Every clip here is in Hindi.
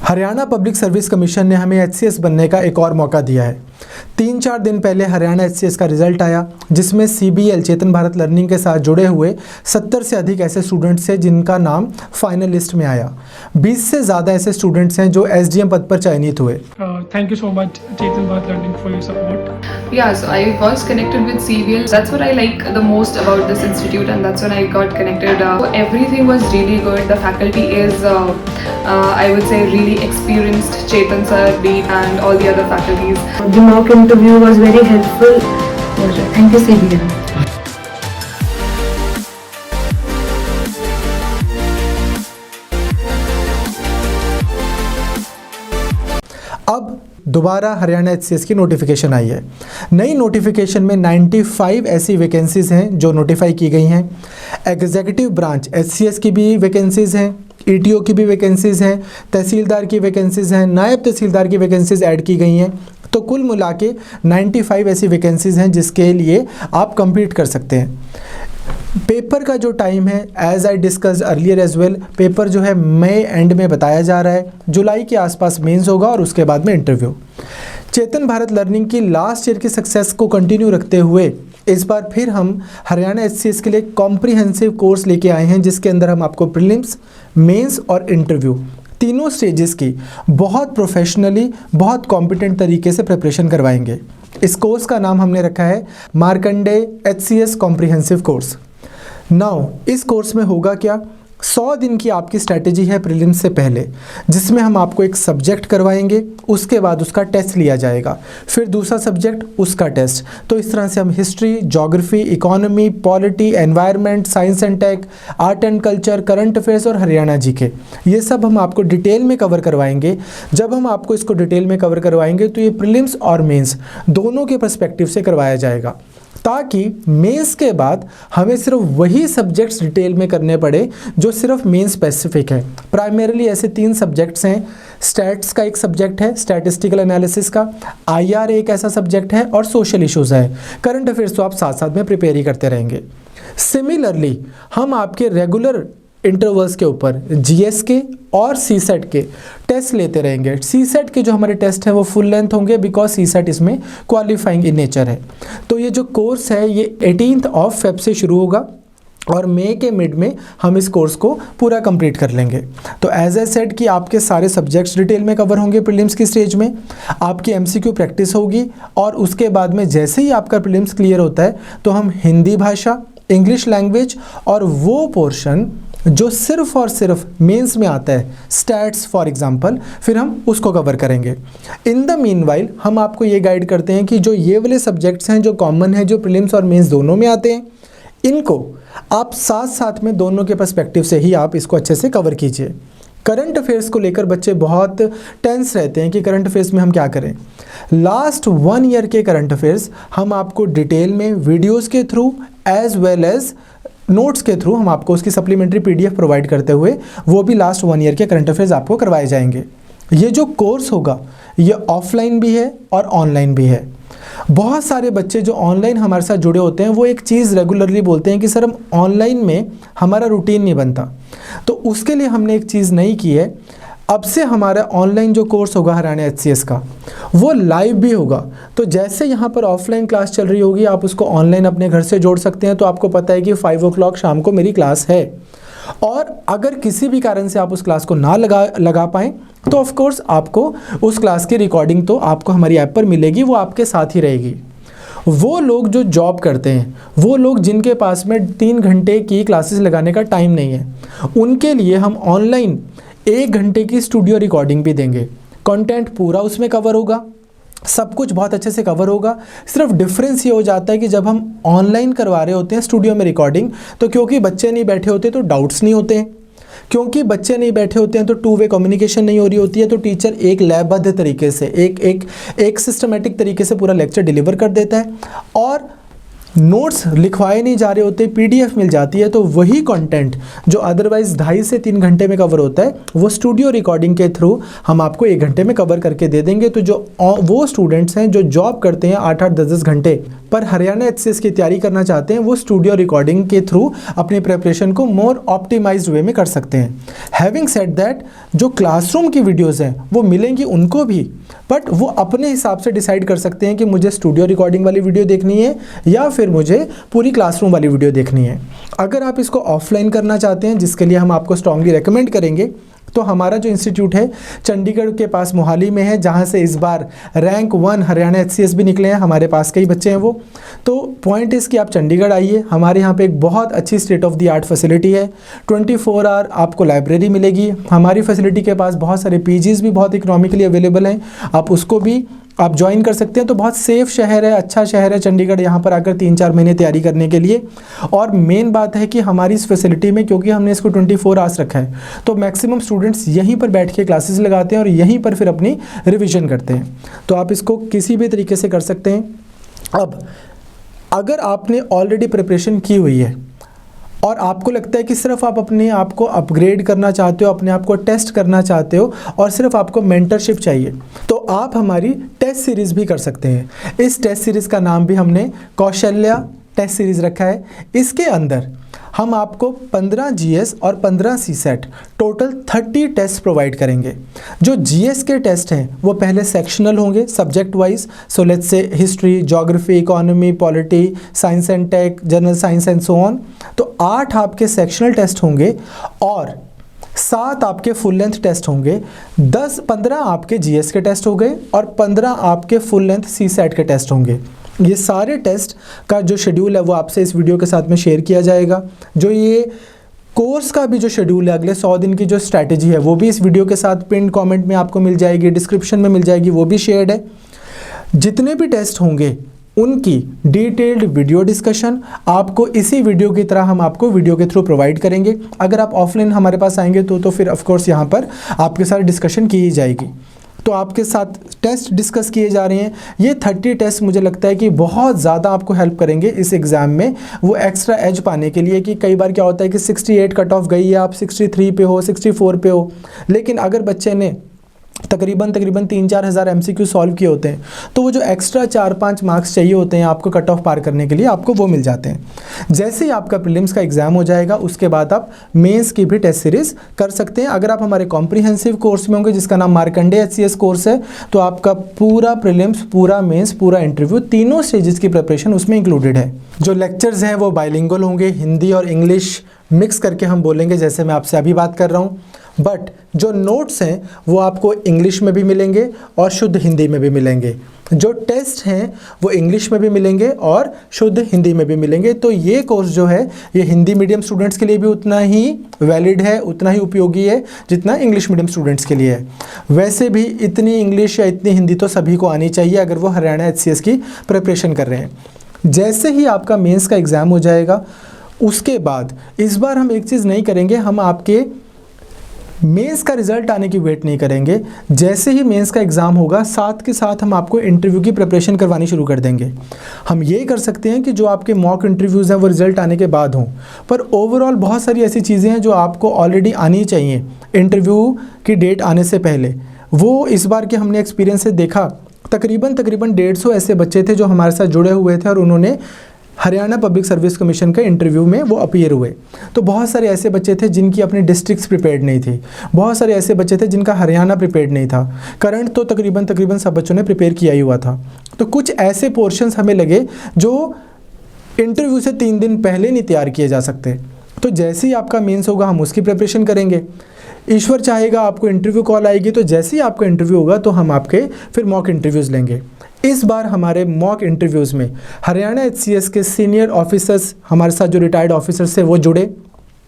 हरियाणा पब्लिक सर्विस कमीशन ने हमें एचसीएस बनने का एक और मौका दिया है। 3-4 दिन पहले हरियाणा एचसीएस का रिजल्ट आया, जिसमें सीबीएल चेतन भारत लर्निंग के साथ जुड़े हुए 70 से अधिक ऐसे स्टूडेंट्स हैं जिनका नाम फाइनल लिस्ट में आया। 20 से ज़्यादा ऐसे स्टूडेंट्स हैं जो एसडीएम पद पर चयनित हुए। Thank you so much, Chetan Bharat Learning, for your support. Yeah, so I was connected with CVL. That's what I like the most about this institute, and that's when I got connected. Everything was really good. The faculty is, I would say, really experienced. Chetan sir, Deep, and all the other faculties. The mock interview was very helpful. Thank you, CVL. अब दोबारा हरियाणा एचसीएस की नोटिफिकेशन आई है। नई नोटिफिकेशन में 95 ऐसी वैकेंसीज़ हैं जो नोटिफाई की गई हैं। एग्जीक्यूटिव ब्रांच एचसीएस की भी वैकेंसीज़ हैं, ईटीओ की भी वैकेंसीज़ हैं, तहसीलदार की वैकेंसीज़ हैं, नायब तहसीलदार की वैकेंसीज़ ऐड की गई हैं। तो कुल मिला के 95 ऐसी वैकेंसीज़ हैं जिसके लिए आप कंप्लीट कर सकते हैं। पेपर का जो टाइम है, as I discuss earlier as well, paper जो है मई एंड में बताया जा रहा है। जुलाई के आसपास मेंस होगा और उसके बाद में इंटरव्यू। चेतन भारत लर्निंग की लास्ट ईयर की सक्सेस को कंटिन्यू रखते हुए इस बार फिर हम हरियाणा एचसीएस के लिए कॉम्प्रिहेंसिव कोर्स लेके आए हैं, जिसके अंदर हम आपको प्रीलिम्स, मेंस और इंटरव्यू तीनों स्टेजेस की बहुत प्रोफेशनली, बहुत कॉम्पिटेंट तरीके से प्रिपरेशन करवाएंगे। इस कोर्स का नाम हमने रखा है Markandey HCS comprehensive course. Now इस कोर्स में होगा क्या, 100 दिन की आपकी स्ट्रैटेजी है प्रीलिम्स से पहले, जिसमें हम आपको एक सब्जेक्ट करवाएंगे, उसके बाद उसका टेस्ट लिया जाएगा, फिर दूसरा सब्जेक्ट, उसका टेस्ट। तो इस तरह से हम history, geography, economy, polity, environment, science and tech, art and culture, current affairs और हरियाणा जीके, ये सब हम आपको डिटेल में कवर करवाएंगे। जब हम आपको इसको डिटेल में कवर करवाएंगे तो ये प्रीलिम्स और मेंस दोनों के पर्सपेक्टिव से करवाया जाएगा, ताकि मेंस के बाद हमें सिर्फ वही सब्जेक्ट्स डिटेल में करने पड़े जो सिर्फ मेंस स्पेसिफिक है। प्राइमरीली ऐसे 3 सब्जेक्ट्स हैं। स्टैट्स का एक सब्जेक्ट है, स्टैटिस्टिकल एनालिसिस का, आईआर एक ऐसा सब्जेक्ट है और सोशल इश्यूज है। करंट अफेयर्स तो आप साथ साथ में प्रिपेयर ही करते रहेंगे। सिमिलरली हम आपके रेगुलर इंटरवल्स के ऊपर जीएस के और सीसेट के टेस्ट लेते रहेंगे। सीसेट के जो हमारे टेस्ट हैं वो फुल लेंथ होंगे, बिकॉज सीसेट इसमें क्वालिफाइंग इन नेचर है। तो ये जो कोर्स है ये 18 फेब से शुरू होगा और मई के मिड में हम इस कोर्स को पूरा कंप्लीट कर लेंगे। तो एज ए सेड कि आपके सारे सब्जेक्ट्स डिटेल में कवर होंगे प्रीलिम्स की स्टेज में, आपकी एमसीक्यू प्रैक्टिस होगी और उसके बाद में जैसे ही आपका प्रीलिम्स क्लियर होता है तो हम हिंदी भाषा, इंग्लिश लैंग्वेज और वो पोर्शन जो सिर्फ और सिर्फ मेंस में आता है, स्टैट्स फॉर एग्जांपल, फिर हम उसको कवर करेंगे। इन द मीनवाइल हम आपको ये गाइड करते हैं कि जो ये वाले सब्जेक्ट्स हैं जो कॉमन है, जो प्रीलिम्स और मेंस दोनों में आते हैं, इनको आप साथ साथ में दोनों के पर्सपेक्टिव से ही आप इसको अच्छे से कवर कीजिए। करंट अफेयर्स को लेकर बच्चे बहुत टेंस रहते हैं कि करंट अफेयर्स में हम क्या करें। लास्ट 1 ईयर के करंट अफेयर्स हम आपको डिटेल में वीडियोज़ के through as well as notes के थ्रू हम आपको उसकी सप्लीमेंट्री पीडीएफ प्रोवाइड करते हुए वो भी लास्ट 1 ईयर के करंट अफेयर्स आपको करवाए जाएंगे। ये जो कोर्स होगा ये ऑफलाइन भी है और ऑनलाइन भी है। बहुत सारे बच्चे जो ऑनलाइन हमारे साथ जुड़े होते हैं वो एक चीज़ रेगुलरली बोलते हैं कि सर हम ऑनलाइन में हमारा रूटीन नहीं बनता। तो उसके लिए हमने एक चीज़ नई की है, अब से हमारा ऑनलाइन जो कोर्स होगा हरियाणा एचसीएस का वो लाइव भी होगा। तो जैसे यहाँ पर ऑफलाइन क्लास चल रही होगी आप उसको ऑनलाइन अपने घर से जोड़ सकते हैं। तो आपको पता है कि 5 o'clock शाम को मेरी क्लास है, और अगर किसी भी कारण से आप उस क्लास को ना लगा पाएँ तो ऑफ कोर्स आपको उस क्लास की रिकॉर्डिंग तो आपको हमारी ऐप पर मिलेगी, वो आपके साथ ही रहेगी। वो लोग जो जॉब करते हैं, वो लोग जिनके पास में 3 घंटे की क्लासेस लगाने का टाइम नहीं है, उनके लिए हम ऑनलाइन 1 घंटे की स्टूडियो रिकॉर्डिंग भी देंगे। कंटेंट पूरा उसमें कवर होगा, सब कुछ बहुत अच्छे से कवर होगा। सिर्फ डिफरेंस ये हो जाता है कि जब हम ऑनलाइन करवा रहे होते हैं स्टूडियो में रिकॉर्डिंग, तो क्योंकि बच्चे नहीं बैठे होते तो डाउट्स नहीं होते हैं, क्योंकि बच्चे नहीं बैठे होते हैं तो 2 वे कम्युनिकेशन नहीं हो रही होती है। तो टीचर एक लयबद्ध तरीके से एक सिस्टमेटिक तरीके से पूरा लेक्चर डिलीवर कर देता है, और नोट्स लिखवाए नहीं जा रहे होते, पीडीएफ मिल जाती है। तो वही कंटेंट जो अदरवाइज 2.5 से 3 घंटे में कवर होता है वो स्टूडियो रिकॉर्डिंग के थ्रू हम आपको 1 घंटे में कवर करके दे देंगे। तो जो वो स्टूडेंट्स हैं जो जॉब करते हैं 8-8, 10-10 घंटे पर हरियाणा HCS की तैयारी करना चाहते हैं वो स्टूडियो रिकॉर्डिंग के थ्रू अपनी प्रिपरेशन को मोर ऑप्टिमाइज्ड वे में कर सकते हैं। हैविंग सेड दैट, जो क्लासरूम की वीडियोज़ हैं वो मिलेंगी उनको भी, बट वो अपने हिसाब से डिसाइड कर सकते हैं कि मुझे स्टूडियो रिकॉर्डिंग वाली वीडियो देखनी है या फिर मुझे पूरी क्लासरूम वाली वीडियो देखनी है। अगर आप इसको ऑफलाइन करना चाहते हैं, जिसके लिए हम आपको स्ट्रांगली रेकमेंड करेंगे, तो हमारा जो इंस्टीट्यूट है चंडीगढ़ के पास मोहाली में है, जहाँ से इस बार रैंक 1 हरियाणा HCS भी निकले हैं, हमारे पास कई बच्चे हैं वो। तो पॉइंट इस कि आप चंडीगढ़ आइए, हमारे यहाँ पे एक बहुत अच्छी state of the art facility है, 24 आवर आपको लाइब्रेरी मिलेगी। हमारी फैसिलिटी के पास बहुत सारे PGs भी बहुत इकोनॉमिकली अवेलेबल हैं, आप उसको भी आप ज्वाइन कर सकते हैं। तो बहुत सेफ़ शहर है, अच्छा शहर है चंडीगढ़, यहाँ पर आकर 3-4 महीने तैयारी करने के लिए। और मेन बात है कि हमारी इस फैसिलिटी में, क्योंकि हमने इसको 24 आवर्स रखा है, तो मैक्सिमम स्टूडेंट्स यहीं पर बैठ के क्लासेस लगाते हैं और यहीं पर फिर अपनी रिविज़न करते हैं। तो आप इसको किसी भी तरीके से कर सकते हैं। अब अगर आपने ऑलरेडी प्रिपरेशन की हुई है और आपको लगता है कि सिर्फ आप अपने आप को अपग्रेड करना चाहते हो, अपने आप को टेस्ट करना चाहते हो और सिर्फ आपको मेंटरशिप चाहिए, तो आप हमारी टेस्ट सीरीज़ भी कर सकते हैं। इस टेस्ट सीरीज़ का नाम भी हमने कौशल्या टेस्ट सीरीज़ रखा है। इसके अंदर हम आपको 15 GS और 15 CSET टोटल 30 टेस्ट प्रोवाइड करेंगे। जो GS के टेस्ट हैं वो पहले सेक्शनल होंगे, subject wise. So let's say history, geography, economy, polity, science and tech, general science and so on. तो 8 आपके सेक्शनल टेस्ट होंगे और 7 आपके फुल लेंथ टेस्ट होंगे। 15 आपके GS के टेस्ट हो गए और 15 आपके फुल लेंथ CSET के टेस्ट होंगे। ये सारे टेस्ट का जो शेड्यूल है वो आपसे इस वीडियो के साथ में शेयर किया जाएगा। जो ये कोर्स का भी जो शेड्यूल है, अगले 100 दिन की जो स्ट्रैटेजी है, वो भी इस वीडियो के साथ पिन कमेंट में आपको मिल जाएगी, डिस्क्रिप्शन में मिल जाएगी, वो भी शेयर्ड है। जितने भी टेस्ट होंगे उनकी डिटेल्ड वीडियो डिस्कशन आपको इसी वीडियो की तरह हम आपको वीडियो के थ्रू प्रोवाइड करेंगे। अगर आप ऑफलाइन हमारे पास आएंगे तो फिर ऑफ कोर्स यहाँ पर आपके साथ डिस्कशन की जाएगी। तो आपके साथ टेस्ट डिस्कस किए जा रहे हैं। ये 30 टेस्ट मुझे लगता है कि बहुत ज़्यादा आपको हेल्प करेंगे इस एग्ज़ाम में वो एक्स्ट्रा एज पाने के लिए। कि कई बार क्या होता है कि 68 कट ऑफ गई है, आप 63 पे हो, 64 पे हो, लेकिन अगर बच्चे ने तकरीबन 3-4 हज़ार MCQ सॉल्व किए होते हैं तो वो जो एक्स्ट्रा 4-5 मार्क्स चाहिए होते हैं आपको कट ऑफ पार करने के लिए, आपको वो मिल जाते हैं। जैसे ही आपका प्रीलिम्स का एग्जाम हो जाएगा उसके बाद आप मेंस की भी टेस्ट सीरीज़ कर सकते हैं। अगर आप हमारे कॉम्प्रिहेंसिव कोर्स में होंगे जिसका नाम मार्कंडे HCS कोर्स है, तो आपका पूरा प्रीलिम्स, पूरा मेंस, पूरा इंटरव्यू, तीनों स्टेजेस की प्रिपरेशन उसमें इंक्लूडेड है। जो लेक्चर्स हैं वो बाइलिंगुअल होंगे, हिंदी और इंग्लिश मिक्स करके हम बोलेंगे जैसे मैं आपसे अभी बात कर रहा हूँ। बट जो नोट्स हैं वो आपको इंग्लिश में भी मिलेंगे और शुद्ध हिंदी में भी मिलेंगे। जो टेस्ट हैं वो इंग्लिश में भी मिलेंगे और शुद्ध हिंदी में भी मिलेंगे। तो ये कोर्स जो है ये हिंदी मीडियम स्टूडेंट्स के लिए भी उतना ही वैलिड है, उतना ही उपयोगी है जितना इंग्लिश मीडियम स्टूडेंट्स के लिए है। वैसे भी इतनी इंग्लिश या इतनी हिंदी तो सभी को आनी चाहिए अगर वो हरियाणा HCS की प्रिपरेशन कर रहे हैं। जैसे ही आपका मेंस का एग्ज़ाम हो जाएगा उसके बाद इस बार हम एक चीज़ नहीं करेंगे, हम आपके मेंस का रिजल्ट आने की वेट नहीं करेंगे। जैसे ही मेंस का एग्ज़ाम होगा साथ के साथ हम आपको इंटरव्यू की प्रिपरेशन करवानी शुरू कर देंगे। हम ये कर सकते हैं कि जो आपके मॉक इंटरव्यूज़ हैं वो रिज़ल्ट आने के बाद हों, पर ओवरऑल बहुत सारी ऐसी चीज़ें हैं जो आपको ऑलरेडी आनी चाहिए इंटरव्यू की डेट आने से पहले। वो इस बार के हमने एक्सपीरियंस से देखा, तकरीबन 150 ऐसे बच्चे थे जो हमारे साथ जुड़े हुए थे और उन्होंने हरियाणा पब्लिक सर्विस कमीशन के इंटरव्यू में वो अपीयर हुए। तो बहुत सारे ऐसे बच्चे थे जिनकी अपनी डिस्ट्रिक्ट्स प्रिपेयर्ड नहीं थी, बहुत सारे ऐसे बच्चे थे जिनका हरियाणा प्रिपेयर्ड नहीं था। करंट तो तकरीबन सब बच्चों ने प्रिपेयर किया ही हुआ था। तो कुछ ऐसे पोर्शंस हमें लगे जो इंटरव्यू से 3 दिन पहले नहीं तैयार किए जा सकते। तो जैसे ही आपका मेंस होगा हम उसकी प्रिपरेशन करेंगे। ईश्वर चाहेगा आपको इंटरव्यू कॉल आएगी, तो जैसे ही आपका इंटरव्यू होगा तो हम आपके फिर मॉक इंटरव्यूज़ लेंगे। इस बार हमारे मॉक इंटरव्यूज़ में हरियाणा HCS के सीनियर ऑफिसर्स, हमारे साथ जो रिटायर्ड ऑफिसर्स थे वो जुड़े।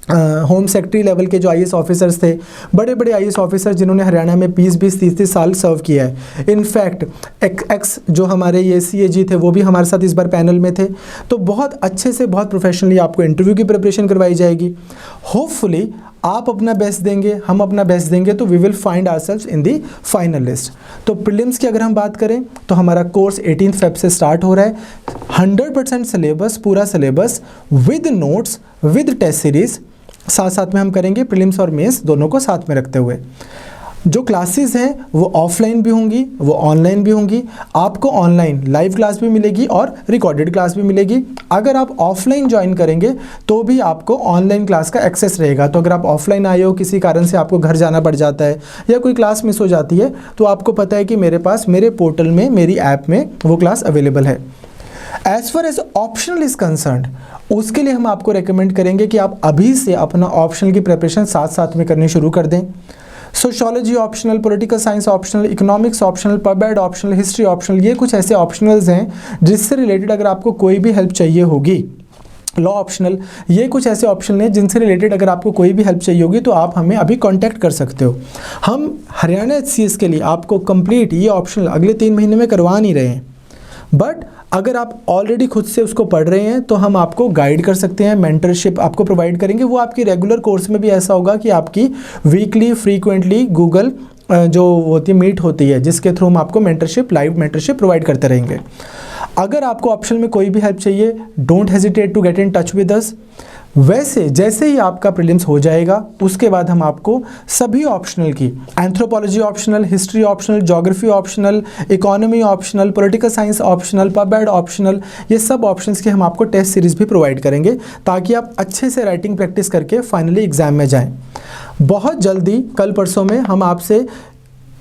होम सेक्रेटरी लेवल के जो IAS ऑफिसर्स थे, बड़े बड़े IAS ऑफिसर्स जिन्होंने हरियाणा में 20-30 साल सर्व किया है। इनफैक्ट एक्स जो हमारे ये CAG थे वो भी हमारे साथ इस बार पैनल में थे। तो बहुत अच्छे से, बहुत प्रोफेशनली आपको इंटरव्यू की प्रिपरेशन करवाई जाएगी। होपफुली आप अपना बेस्ट देंगे, हम अपना बेस्ट देंगे, तो we will find ourselves in the final list. तो प्रीलिम्स की अगर हम बात करें तो हमारा कोर्स 18 फेब से स्टार्ट हो रहा है। 100% सिलेबस, पूरा syllabus with notes, with test series साथ साथ में हम करेंगे, प्रीलिम्स और मेंस दोनों को साथ में रखते हुए। जो क्लासेस हैं वो ऑफलाइन भी होंगी, वो ऑनलाइन भी होंगी। आपको ऑनलाइन लाइव क्लास भी मिलेगी और रिकॉर्डेड क्लास भी मिलेगी। अगर आप ऑफलाइन ज्वाइन करेंगे तो भी आपको ऑनलाइन क्लास का एक्सेस रहेगा। तो अगर आप ऑफलाइन आए हो, किसी कारण से आपको घर जाना पड़ जाता है या कोई क्लास मिस हो जाती है, तो आपको पता है कि मेरे पास मेरे पोर्टल में, मेरी ऐप में वो क्लास अवेलेबल है। As far as optional is concerned, उसके लिए हम आपको रेकमेंड करेंगे कि आप अभी से अपना ऑप्शनल की प्रिपरेशन साथ साथ में करनी शुरू कर दें। Sociology optional, political science optional, economics optional, pub ad optional, history optional, ये कुछ ऐसे ऑप्शनल्स हैं जिससे रिलेटेड अगर आपको कोई भी हेल्प चाहिए होगी। लॉ ऑप्शनल, ये कुछ ऐसे ऑप्शन हैं जिनसे रिलेटेड अगर आपको कोई भी हेल्प चाहिए होगी तो आप हमें अभी कांटेक्ट कर सकते हो। हम हरियाणा HCS के लिए आपको कंप्लीट ये ऑप्शनल अगले 3 महीने में करवा नहीं रहे हैं, बट अगर आप ऑलरेडी खुद से उसको पढ़ रहे हैं तो हम आपको गाइड कर सकते हैं, मेंटरशिप आपको प्रोवाइड करेंगे। वो आपकी रेगुलर कोर्स में भी ऐसा होगा कि आपकी वीकली फ्रीक्वेंटली गूगल जो होती है मीट होती है, जिसके थ्रू हम आपको मेंटरशिप, लाइव मेंटरशिप प्रोवाइड करते रहेंगे। अगर आपको ऑप्शन में कोई भी हेल्प चाहिए, don't hesitate to get in touch with us. वैसे जैसे ही आपका प्रीलिम्स हो जाएगा उसके बाद हम आपको सभी ऑप्शनल की, anthropology optional, history optional, geography optional, economy optional, political science optional, pub ad optional, ये सब ऑप्शंस की हम आपको टेस्ट सीरीज भी प्रोवाइड करेंगे ताकि आप अच्छे से राइटिंग प्रैक्टिस करके फाइनली एग्जाम में जाएं। बहुत जल्दी कल परसों में हम आपसे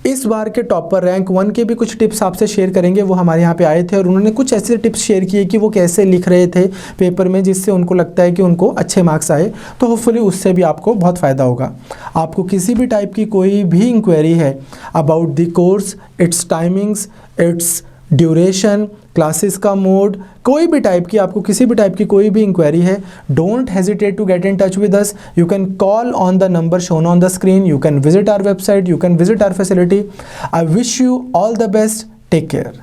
इस बार के टॉपर रैंक 1 के भी कुछ टिप्स आपसे शेयर करेंगे। वो हमारे यहाँ पे आए थे और उन्होंने कुछ ऐसे टिप्स शेयर किए कि वो कैसे लिख रहे थे पेपर में जिससे उनको लगता है कि उनको अच्छे मार्क्स आए। तो होपफुली उससे भी आपको बहुत फ़ायदा होगा। आपको किसी भी टाइप की कोई भी इंक्वायरी है about the course, it's timings, it's duration, classes का मोड, कोई भी टाइप की, आपको किसी भी टाइप की कोई भी इंक्वायरी है, don't hesitate to get in touch with us. You can call on the number shown on the screen, you can visit our website, you can visit our facility. I wish you all the best, take care.